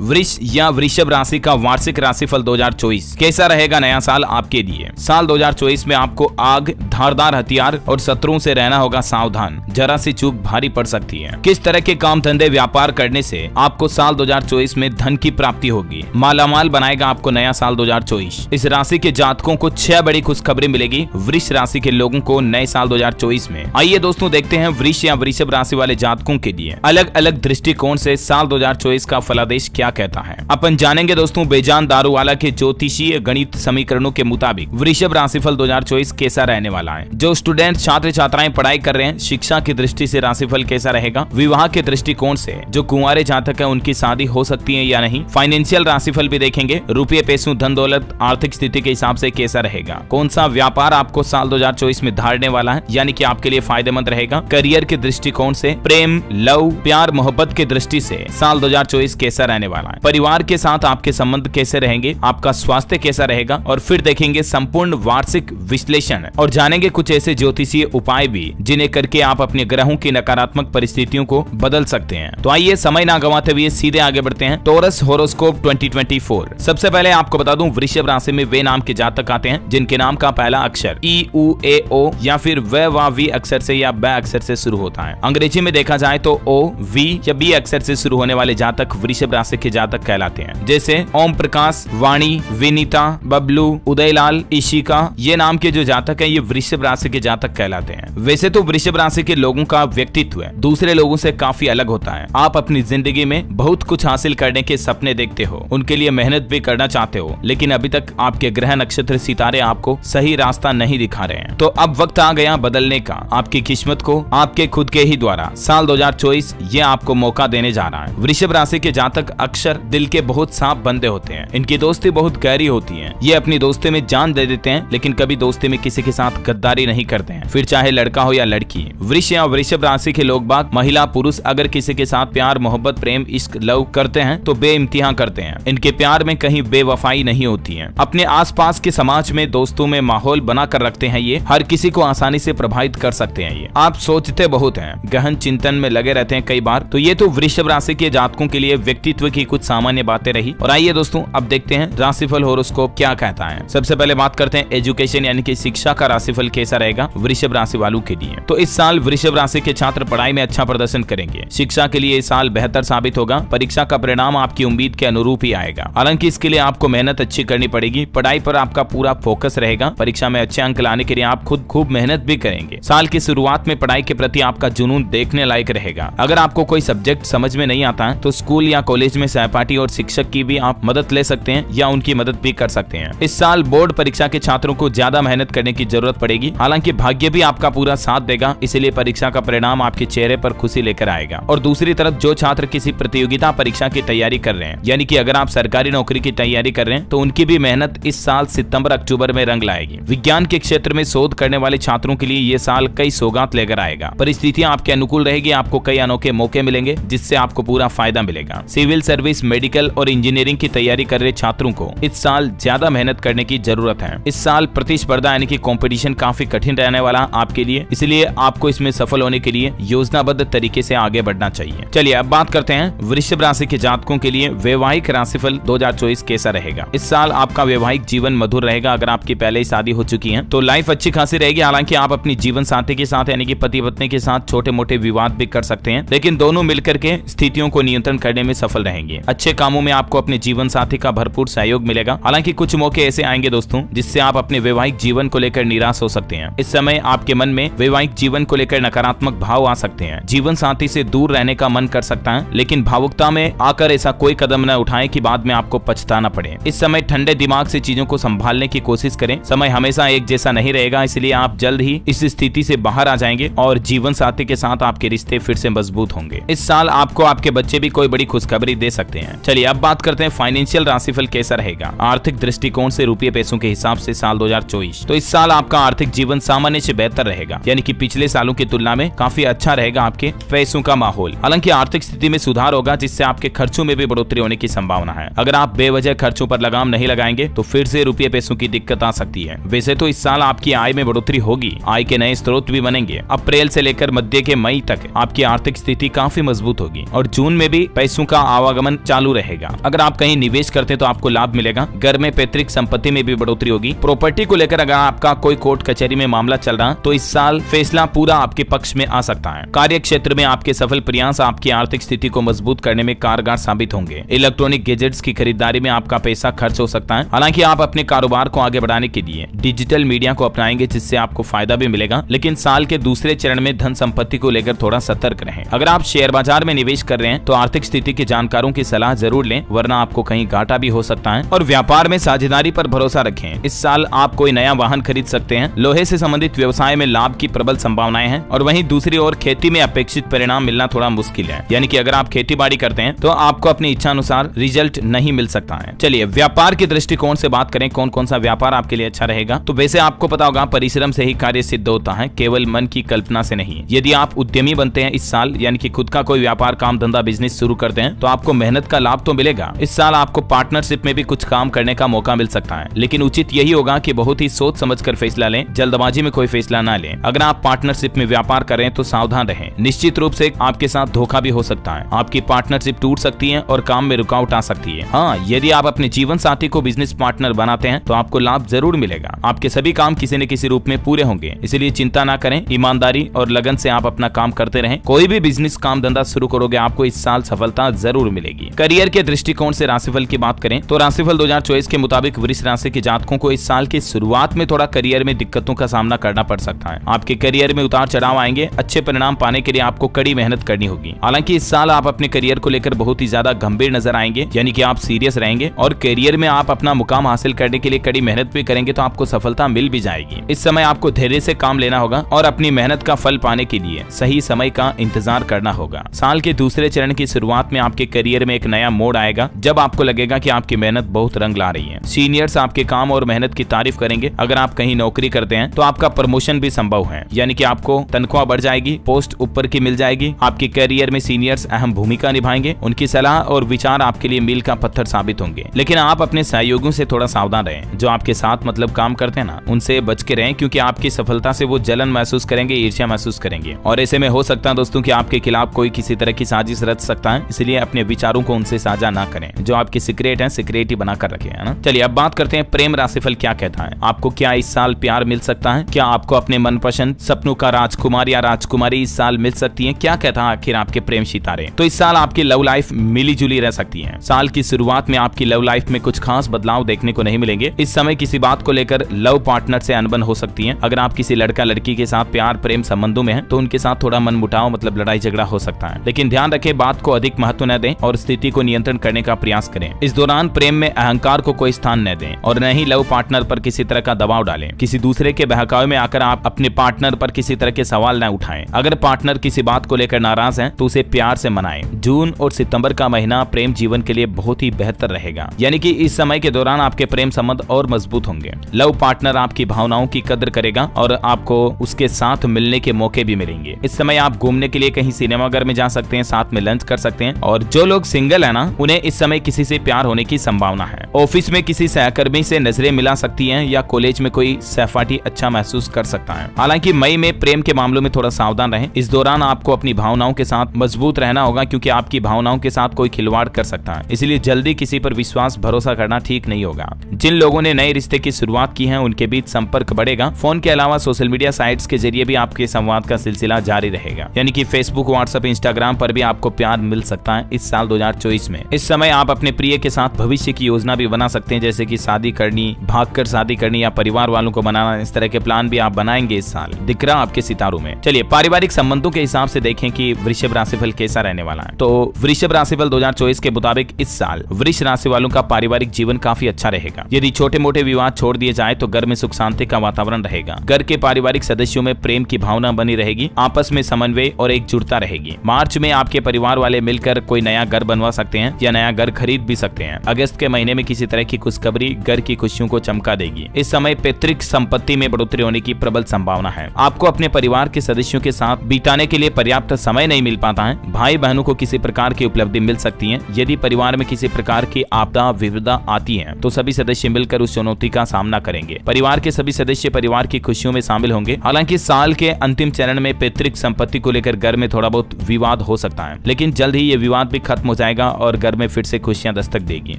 वृष या वृषभ राशि का वार्षिक राशिफल 2024 कैसा रहेगा नया साल आपके लिए। साल 2024 में आपको आग, धारदार हथियार और शत्रुओं से रहना होगा सावधान, जरा सी चूक भारी पड़ सकती है। किस तरह के काम धंधे व्यापार करने से आपको साल 2024 में धन की प्राप्ति होगी, मालामाल बनाएगा आपको नया साल 2024। इस राशि के जातकों को 6 बड़ी खुशखबरी मिलेगी वृष राशि के लोगों को नए साल 2024 में। आइए दोस्तों देखते हैं वृष या वृषभ राशि वाले जातकों के लिए अलग अलग दृष्टिकोण से साल 2024 का फलादेश क्या कहता है। अपन जानेंगे दोस्तों बेजान दारूवाला के ज्योतिषीय गणित समीकरणों के मुताबिक वृषभ राशिफल 2024 कैसा रहने वाला है। जो स्टूडेंट छात्र छात्राएं पढ़ाई कर रहे हैं, शिक्षा की दृष्टि से राशिफल कैसा रहेगा। विवाह के दृष्टिकोण से जो कुंवारे जातक है उनकी शादी हो सकती है या नहीं। फाइनेंशियल राशिफल भी देखेंगे, रुपये पैसों धन दौलत आर्थिक स्थिति के हिसाब से कैसा रहेगा। कौन सा व्यापार आपको साल 2024 में धारने वाला है, यानी कि आपके लिए फायदेमंद रहेगा। करियर के दृष्टिकोण से, प्रेम, लव, प्यार, मोहब्बत की दृष्टि से साल 2024 कैसा रहने वाला है। परिवार के साथ आपके संबंध कैसे रहेंगे, आपका स्वास्थ्य कैसा रहेगा। और फिर देखेंगे संपूर्ण वार्षिक विश्लेषण और जानेंगे कुछ ऐसे ज्योतिषीय उपाय भी जिन्हें करके आप अपने ग्रहों की नकारात्मक परिस्थितियों को बदल सकते हैं। तो आइए समय ना गंवाते हुए सीधे आगे बढ़ते हैं टॉरस हॉरोस्कोप 2024। सबसे पहले आपको बता दूं वृषभ राशि में वे नाम के जातक आते हैं जिनके नाम का पहला अक्षर ई, उ, ए, ओ या फिर व, वा, वी अक्षर से या ब अक्षर से शुरू होता है। अंग्रेजी में देखा जाए तो ओ, वी या बी अक्षर से शुरू होने वाले जातक वृषभ राशि के जातक कहलाते हैं। जैसे ओम प्रकाश, वाणी, विनीता, बबलू, उदयलाल, इशिका, ये नाम के जो जातक हैं ये वृषभ राशि के जातक कहलाते हैं। वैसे तो वृषभ राशि के लोगों का व्यक्तित्व दूसरे लोगों से काफी अलग होता है। आप अपनी जिंदगी में बहुत कुछ हासिल करने के सपने देखते हो, उनके लिए मेहनत भी करना चाहते हो, लेकिन अभी तक आपके ग्रह नक्षत्र सितारे आपको सही रास्ता नहीं दिखा रहे हैं। तो अब वक्त आ गया बदलने का। आपकी किस्मत को आपके खुद के ही द्वारा साल 2024 ये आपको मौका देने जा रहा है। वृषभ राशि के जातक अक्सर दिल के बहुत साफ बंदे होते हैं। इनकी दोस्ती बहुत गहरी होती है। ये अपनी दोस्ती में जान दे देते हैं, लेकिन कभी दोस्ती में किसी के साथ गद्दारी नहीं करते हैं, फिर चाहे लड़का हो या लड़की। वृष या वृषभ राशि के लोग बाग, महिला पुरुष अगर किसी के साथ प्यार, मोहब्बत, प्रेम, इश्क, लव करते हैं तो बेइम्तिहां करते हैं। इनके प्यार में कहीं बेवफाई नहीं होती है। अपने आसपास के समाज में दोस्तों में माहौल बना कर रखते हैं। ये हर किसी को आसानी से प्रभावित कर सकते हैं। ये आप सोचते बहुत हैं, गहन चिंतन में लगे रहते हैं कई बार। तो ये तो वृषभ राशि के जातकों के लिए व्यक्तित्व की कुछ सामान्य बातें रही। और आइए दोस्तों अब देखते हैं राशिफल हॉरोस्कोप क्या कहता है। सबसे पहले बात करते हैं एजुकेशन यानी कि शिक्षा का राशिफल कैसा रहेगा वृषभ राशि वालों के लिए। तो इस साल वृषभ राशि के छात्र पढ़ाई में अच्छा प्रदर्शन करेंगे। शिक्षा के लिए इस साल बेहतर साबित होगा। परीक्षा का परिणाम आपकी उम्मीद के अनुरूप ही आएगा। हालांकि इसके लिए आपको मेहनत अच्छी करनी पड़ेगी। पढ़ाई पर आपका पूरा फोकस रहेगा। परीक्षा में अच्छे अंक लाने के लिए आप खुद खूब मेहनत भी करेंगे। साल की शुरुआत में पढ़ाई के प्रति आपका जुनून देखने लायक रहेगा। अगर आपको कोई सब्जेक्ट समझ में नहीं आता है तो स्कूल या कॉलेज में सहपाठी और शिक्षक की भी आप मदद ले सकते हैं या उनकी मदद भी कर सकते हैं। इस साल बोर्ड परीक्षा के छात्रों को ज्यादा मेहनत करने की जरूरत पड़ेगी। हालांकि भाग्य भी आपका पूरा साथ देगा, इसलिए परीक्षा का परिणाम आपके चेहरे पर खुशी लेकर आएगा। और दूसरी तरफ जो छात्र किसी प्रतियोगिता परीक्षा की तैयारी कर रहे हैं, यानी कि अगर आप सरकारी नौकरी की तैयारी कर रहे हैं तो उनकी भी मेहनत इस साल सितंबर अक्टूबर में रंग लाएगी। विज्ञान के क्षेत्र में शोध करने वाले छात्रों के लिए ये साल कई सौगात लेकर आएगा। परिस्थितियां आपके अनुकूल रहेगी। आपको कई अनोखे मौके मिलेंगे जिससे आपको पूरा फायदा मिलेगा। सिविल सर्विस, मेडिकल और इंजीनियरिंग की तैयारी कर रहे छात्रों को इस साल ज्यादा मेहनत करने की जरूरत है। इस साल प्रतिस्पर्धा यानी कि कंपटीशन काफी कठिन रहने वाला आपके लिए, इसलिए आपको इसमें सफल होने के लिए योजनाबद्ध तरीके से आगे बढ़ना चाहिए। चलिए अब बात करते हैं वृषभ राशि के जातकों के लिए वैवाहिक राशिफल 2024 कैसा रहेगा। इस साल आपका वैवाहिक जीवन मधुर रहेगा। अगर आपकी पहले ही शादी हो चुकी है तो लाइफ अच्छी खासी रहेगी। हालांकि आप अपनी जीवन साथी के साथ यानी कि पति पत्नी के साथ छोटे मोटे विवाद भी कर सकते हैं, लेकिन दोनों मिलकर के स्थितियों को नियंत्रण करने में सफल रहेंगे। अच्छे कामों में आपको अपने जीवन साथी का भरपूर सहयोग मिलेगा। हालांकि कुछ मौके ऐसे आएंगे दोस्तों जिससे आप अपने वैवाहिक जीवन को लेकर निराश हो सकते हैं। इस समय आपके मन में वैवाहिक जीवन को लेकर नकारात्मक भाव आ सकते हैं। जीवन साथी से दूर रहने का मन कर सकता है, लेकिन भावुकता में आकर ऐसा कोई कदम न उठाएं कि बाद में आपको पछताना पड़े। इस समय ठंडे दिमाग से चीजों को संभालने की कोशिश करें। समय हमेशा एक जैसा नहीं रहेगा, इसलिए आप जल्द ही इस स्थिति से बाहर आ जाएंगे और जीवन साथी के साथ आपके रिश्ते फिर से मजबूत होंगे। इस साल आपको आपके बच्चे भी कोई बड़ी खुशखबरी दे सकते हैं। चलिए अब बात करते हैं फाइनेंशियल राशिफल कैसा रहेगा आर्थिक दृष्टिकोण से रुपये पैसों के हिसाब से साल 2024। तो इस साल आपका आर्थिक आर्थिक जीवन सामान्य से बेहतर रहेगा, यानी कि पिछले सालों की तुलना में काफी अच्छा रहेगा आपके पैसों का माहौल। हालांकि आर्थिक स्थिति में सुधार होगा, जिससे आपके खर्चों में भी बढ़ोतरी होने की संभावना है। अगर आप बेवजह खर्चों पर लगाम नहीं लगाएंगे तो फिर से रुपये पैसों की दिक्कत आ सकती है। वैसे तो इस साल आपकी आय में बढ़ोतरी होगी, आय के नए स्रोत भी बनेंगे। अप्रैल से लेकर मध्य के मई तक आपकी आर्थिक स्थिति काफी मजबूत होगी और जून में भी पैसों का आवागमन चालू रहेगा। अगर आप कहीं निवेश करते हैं तो आपको लाभ मिलेगा। घर में पैतृक संपत्ति में भी बढ़ोतरी होगी। प्रॉपर्टी को लेकर अगर आपका कोई कोर्ट कचहरी में मामला चल रहा तो इस साल फैसला पूरा आपके पक्ष में आ सकता है। कार्य क्षेत्र में आपके सफल प्रयास आपकी आर्थिक स्थिति को मजबूत करने में कारगर साबित होंगे। इलेक्ट्रॉनिक गैजेट्स की खरीदारी में आपका पैसा खर्च हो सकता है। हालांकि आप अपने कारोबार को आगे बढ़ाने के लिए डिजिटल मीडिया को अपनाएंगे, जिससे आपको फायदा भी मिलेगा। लेकिन साल के दूसरे चरण में धन संपत्ति को लेकर थोड़ा सतर्क रहें। अगर आप शेयर बाजार में निवेश कर रहे हैं तो आर्थिक स्थिति के जानकारों की सलाह जरूर लें, वरना आपको कहीं घाटा भी हो सकता है। और व्यापार में साझेदारी पर भरोसा रखें। इस साल आप कोई नया वाहन खरीद सकते हैं। लोहे से संबंधित व्यवसाय में लाभ की प्रबल संभावनाएं हैं। और वहीं दूसरी ओर खेती में अपेक्षित परिणाम मिलना थोड़ा मुश्किल है, यानी कि अगर आप खेती बाड़ी करते हैं तो आपको अपनी इच्छा अनुसार रिजल्ट नहीं मिल सकता है। चलिए व्यापार के दृष्टिकोण से बात करें, कौन कौन सा व्यापार आपके लिए अच्छा रहेगा। तो वैसे आपको पता होगा, परिश्रम से ही कार्य सिद्ध होता है, केवल मन की कल्पना से नहीं। यदि आप उद्यमी बनते हैं इस साल, यानी कि खुद का कोई व्यापार, काम धंधा, बिजनेस शुरू करते हैं, तो आपको मेहनत का लाभ तो मिलेगा। इस साल आपको पार्टनरशिप में भी कुछ काम करने का मौका मिल सकता है, लेकिन उचित यही होगा कि बहुत ही सोच समझकर फैसला लें, जल्दबाजी में कोई फैसला ना लें। अगर आप पार्टनरशिप में व्यापार कर रहे हैं तो सावधान रहें। निश्चित रूप से आपके साथ धोखा भी हो सकता है। आपकी पार्टनरशिप टूट सकती है और काम में रुकावट आ सकती है। हाँ, यदि आप अपने जीवन साथी को बिजनेस पार्टनर बनाते हैं तो आपको लाभ जरूर मिलेगा। आपके सभी काम किसी न किसी रूप में पूरे होंगे, इसलिए चिंता ना करें। ईमानदारी और लगन से आप अपना काम करते रहें। कोई भी बिजनेस, काम धंधा शुरू करोगे, आपको इस साल सफलता जरूर मिलेगी। करियर के दृष्टिकोण से राशिफल की बात करें तो राशिफल 2024 के मुताबिक वृष राशि के जातकों को इस साल की शुरुआत में थोड़ा करियर में दिक्कतों का सामना करना पड़ सकता है। आपके करियर में उतार चढ़ाव आएंगे। अच्छे परिणाम पाने के लिए आपको कड़ी मेहनत करनी होगी। हालांकि इस साल आप अपने करियर को लेकर बहुत ही ज्यादा गंभीर नजर आएंगे, यानी कि आप सीरियस रहेंगे और करियर में आप अपना मुकाम हासिल करने के लिए कड़ी मेहनत भी करेंगे तो आपको सफलता मिल भी जाएगी। इस समय आपको धैर्य से काम लेना होगा और अपनी मेहनत का फल पाने के लिए सही समय का इंतजार करना होगा। साल के दूसरे चरण की शुरुआत में आपके करियर में एक नया मोड़ आएगा, जब आपको लगेगा कि आपकी मेहनत बहुत रंग ला रही है। सीनियर्स आपके काम और मेहनत की तारीफ करेंगे। अगर आप कहीं नौकरी करते हैं तो आपका प्रमोशन भी संभव है, यानी कि आपको तनख्वाह बढ़ जाएगी, पोस्ट ऊपर की मिल जाएगी। आपके करियर में सीनियर्स अहम भूमिका निभाएंगे। उनकी सलाह और विचार आपके लिए मील का पत्थर साबित होंगे। लेकिन आप अपने सहयोगियों से थोड़ा सावधान रहें। जो आपके साथ मतलब काम करते हैं ना, उनसे बच के रहें, क्योंकि आपकी सफलता से वो जलन महसूस करेंगे, ईर्ष्या महसूस करेंगे। और ऐसे में हो सकता है दोस्तों कि आपके खिलाफ कोई किसी तरह की साजिश रच सकता है, इसलिए अपने विचारों को उनसे साझा ना करें। जो आपके सीक्रेट है, सीक्रेट ही बना कर रखें, है ना। चलिए अब बात करते हैं प्रेम राशिफल क्या कहता है। आपको क्या इस साल प्यार मिल सकता है? क्या आपको अपने मनपसंद सपनों का राजकुमार या राजकुमारी इस साल मिल सकती है? क्या कहता है आखिर आपके प्रेम सितारे? तो इस साल आपकी लव लाइफ मिली जुली रह सकती है। साल की शुरुआत में आपकी लव लाइफ में कुछ खास बदलाव देखने को नहीं मिलेंगे। इस समय किसी बात को लेकर लव पार्टनर से अनबन हो सकती है। अगर आप किसी लड़का लड़की के साथ प्यार प्रेम संबंधों में हैं, तो उनके साथ थोड़ा मनमुटाव मतलब लड़ाई झगड़ा हो सकता है। लेकिन ध्यान रखें, बात को अधिक महत्व न दें और स्थिति को नियंत्रण करने का प्रयास करें। इस दौरान प्रेम में अहंकार को कोई स्थान न दें और न ही लव पार्टनर पर किसी तरह का दबाव डालें। किसी दूसरे के बहकावे में आकर आप अपने पार्टनर पर किसी तरह के सवाल न उठाएं। अगर पार्टनर किसी बात को लेकर नाराज है तो उसे प्यार से मनाएं। जून और सितंबर का महीना प्रेम जीवन के लिए बहुत ही बेहतर रहेगा, यानी कि इस समय के दौरान आपके प्रेम संबंध और मजबूत होंगे। लव पार्टनर आपकी भावनाओं की कदर करेगा और आपको उसके साथ मिलने के मौके भी मिलेंगे। इस समय आप घूमने के लिए कहीं सिनेमाघर में जा सकते हैं, साथ में लंच कर सकते हैं। और जो लोग सिंगल है ना, उन्हें इस समय किसी से प्यार होने की संभावना है। ऑफिस में किसी सहकर्मी से नजरें मिला सकती हैं या कॉलेज में कोई सहपाठी अच्छा महसूस कर सकता है। हालांकि मई में प्रेम के मामलों में थोड़ा सावधान रहें। इस दौरान आपको अपनी भावनाओं के साथ मजबूत रहना होगा, क्योंकि आपकी भावनाओं के साथ कोई खिलवाड़ कर सकता है। इसलिए जल्दी किसी पर विश्वास भरोसा करना ठीक नहीं होगा। जिन लोगों ने नए रिश्ते की शुरुआत की है, उनके बीच संपर्क बढ़ेगा। फोन के अलावा सोशल मीडिया साइट्स के जरिए भी आपके संवाद का सिलसिला जारी रहेगा, यानी कि फेसबुक, व्हाट्सएप, इंस्टाग्राम पर भी आपको प्यार मिल सकता है इस साल 2024 में। इस समय आप अपने प्रिय के साथ भविष्य की योजना भी बना सकते हैं, जैसे कि शादी करनी, भागकर शादी करनी या परिवार वालों को बनाना। इस तरह के प्लान भी आप बनाएंगे इस साल, दिख रहा आपके सितारों में। चलिए पारिवारिक संबंधों के हिसाब से देखें कि वृषभ राशिफल कैसा रहने वाला है। तो वृषभ राशिफल 2024 के मुताबिक इस साल वृष राशि वालों का पारिवारिक जीवन काफी अच्छा रहेगा। यदि छोटे मोटे विवाद छोड़ दिए जाए तो घर में सुख शांति का वातावरण रहेगा। घर के पारिवारिक सदस्यों में प्रेम की भावना बनी रहेगी, आपस में समन्वय और एकजुटता रहेगी। मार्च में आपके परिवार वाले मिलकर कोई नया घर बनवा सकते हैं या नया घर खरीद भी सकते हैं। अगस्त के महीने में किसी तरह की खुशखबरी घर की खुशियों को चमका देगी। इस समय पैतृक संपत्ति संपत्ति में बढ़ोतरी होने की प्रबल संभावना है। आपको अपने परिवार के सदस्यों के साथ बिताने के लिए पर्याप्त समय नहीं मिल पाता है। भाई बहनों को किसी प्रकार की उपलब्धि मिल सकती है। यदि परिवार में किसी प्रकार की आपदा विपदा आती है तो सभी सदस्य मिलकर उस चुनौती का सामना करेंगे। परिवार के सभी सदस्य परिवार की खुशियों में शामिल होंगे। हालांकि साल के अंतिम चरण में पैतृक संपत्ति को लेकर घर में थोड़ा बहुत विवाद हो सकता है, लेकिन जल्द ही ये विवाद भी खत्म हो जाएगा और घर में फिर से खुशियां दस्तक देगी।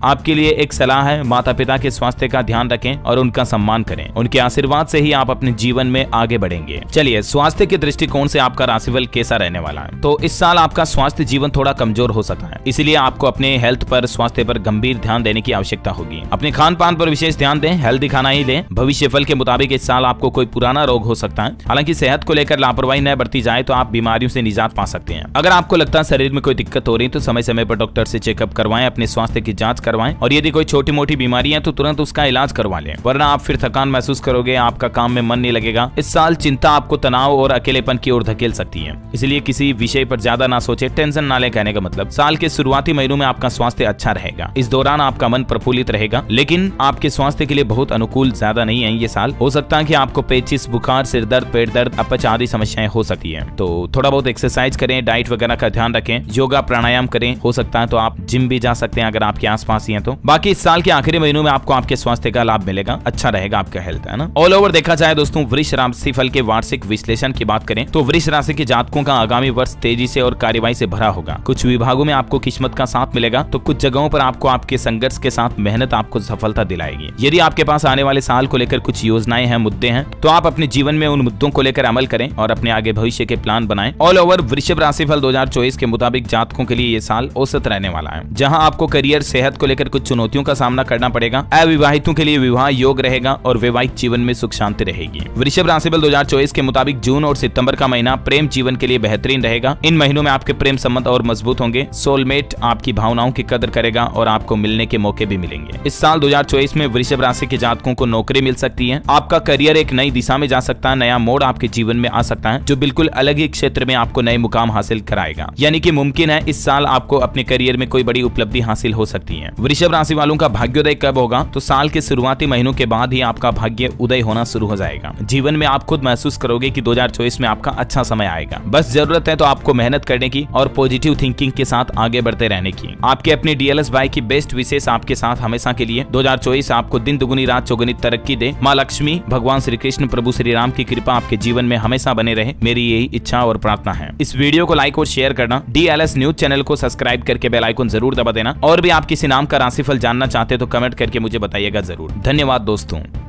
आपके लिए एक सलाह है, माता पिता के स्वास्थ्य का ध्यान रखें और उनका सम्मान करें। उनके आशीर्वाद से ही आप अपने जीवन में आगे बढ़ेंगे। चलिए, स्वास्थ्य के दृष्टिकोण से आपका राशिफल कैसा रहने वाला है। तो इस साल आपका स्वास्थ्य जीवन थोड़ा कमजोर हो सकता है, इसलिए आपको अपने हेल्थ पर, स्वास्थ्य पर गंभीर ध्यान देने की आवश्यकता होगी। अपने खान पान पर विशेष ध्यान दें, हेल्दी खाना ही लें। भविष्यफल के मुताबिक इस साल आपको कोई पुराना रोग हो सकता है। हालांकि सेहत को लेकर लापरवाही न बरती जाए तो आप बीमारियों से निजात पा सकते हैं। अगर आपको लगता है शरीर में कोई दिक्कत हो रही है तो समय समय पर डॉक्टर से चेकअप करवाएं, अपने स्वास्थ्य की जांच करवाएं और यदि कोई छोटी मोटी बीमारी है तो तुरंत उसका इलाज करवा लें, वरना आप फिर थकान महसूस करोगे, आपका काम में मन नहीं लगेगा। इस साल चिंता आपको तनाव और अकेलेपन की ओर धकेल सकती है, इसलिए किसी विषय पर ज्यादा ना सोचे, टेंशन ना ले। कहने का मतलब, साल के शुरुआती महीनों में आपका स्वास्थ्य अच्छा रहेगा। इस दौरान आपका मन प्रफुल्लित रहेगा, लेकिन आपके स्वास्थ्य के लिए बहुत अनुकूल ज्यादा नहीं है ये साल। हो सकता है कि आपको पेचिश, बुखार, सिर दर्द, पेट दर्द, अपच आदि समस्याएं हो सकती है। तो थोड़ा बहुत एक्सरसाइज करें, डाइट वगैरह का ध्यान रखें, योगा प्राणायाम करें। हो सकता है तो आप जिम भी जा सकते हैं अगर आपके आसपास ही है तो। बाकी इस साल के आखिरी महीनों में आपको आपके स्वास्थ्य का लाभ मिलेगा, अच्छा रहेगा आपका हेल्थ, है ना। ऑल ओवर देखा जाए दोस्तों, वृष राशि फल के वार्षिक विश्लेषण की बात करें तो वृष राशि के जातकों का आगामी वर्ष तेजी से और कार्यवाही से भरा होगा। कुछ विभागों में आपको किस्मत का साथ मिलेगा तो कुछ जगहों पर आपको आपके संघर्ष के साथ मेहनत आपको सफलता दिलाएगी। यदि आपके पास आने वाले साल को लेकर कुछ योजनाएं हैं, मुद्दे हैं, तो आप अपने जीवन में उन मुद्दों को लेकर अमल करें और अपने आगे भविष्य के प्लान बनाएं। ऑल ओवर वृषभ राशिफल 2024 के मुताबिक जातकों के लिए ये साल औसत रहने वाला है, जहां आपको करियर, सेहत को लेकर कुछ चुनौतियों का सामना करना पड़ेगा। अविवाहितों के लिए विवाह योग रहेगा और वैवाहिक जीवन में सुख शांति रहेगी। वृषभ राशिफल 2024 के मुताबिक जून और सितंबर का महीना प्रेम जीवन के लिए बेहतरीन रहेगा। इन महीनों में आपके प्रेम संबंध और मजबूत होंगे। सोलमेट आपकी भावनाओं की कदर करेगा और आपको मिलने के मौके भी मिलेंगे। इस साल 2024 में वृषभ राशि के जातकों को नौकरी मिल सकती है। आपका करियर एक नई दिशा में जा सकता है, नया मोड़ आपके जीवन में आ सकता है जो बिल्कुल अलग ही क्षेत्र में आपको नए मुकाम हासिल कराएगा। यानी कि मुमकिन है इस साल आपको अपने करियर में कोई बड़ी उपलब्धि हासिल हो सकती है। वृषभ राशि वालों का भाग्योदय कब होगा? तो साल के शुरुआती महीनों के बाद ही आपका भाग्य उदय होना शुरू हो जाएगा। जीवन में आप खुद महसूस करोगे कि 2024 में आपका अच्छा समय आएगा। बस जरूरत है तो आपको मेहनत करने की और पॉजिटिव थिंकिंग के साथ आगे बढ़ते रहने की। आपके अपने डीएलएस भाई की बेस्ट विशेष आपके साथ हमेशा के लिए। 2024 आपको दिन दुगुनी रात चौगुनी तरक्की दे। माँ लक्ष्मी, भगवान श्री कृष्ण, प्रभु श्री राम की कृपा आपके जीवन में हमेशा बने रहे, मेरी यही इच्छा और प्रार्थना है। इस वीडियो को लाइक और शेयर करना, डीएलएस न्यूज चैनल को सब्सक्राइब करके बेल आइकन जरूर दबा देना और भी आप किसी नाम का राशिफल जानना चाहते तो कमेंट करके मुझे बताइएगा जरूर। धन्यवाद दोस्तों।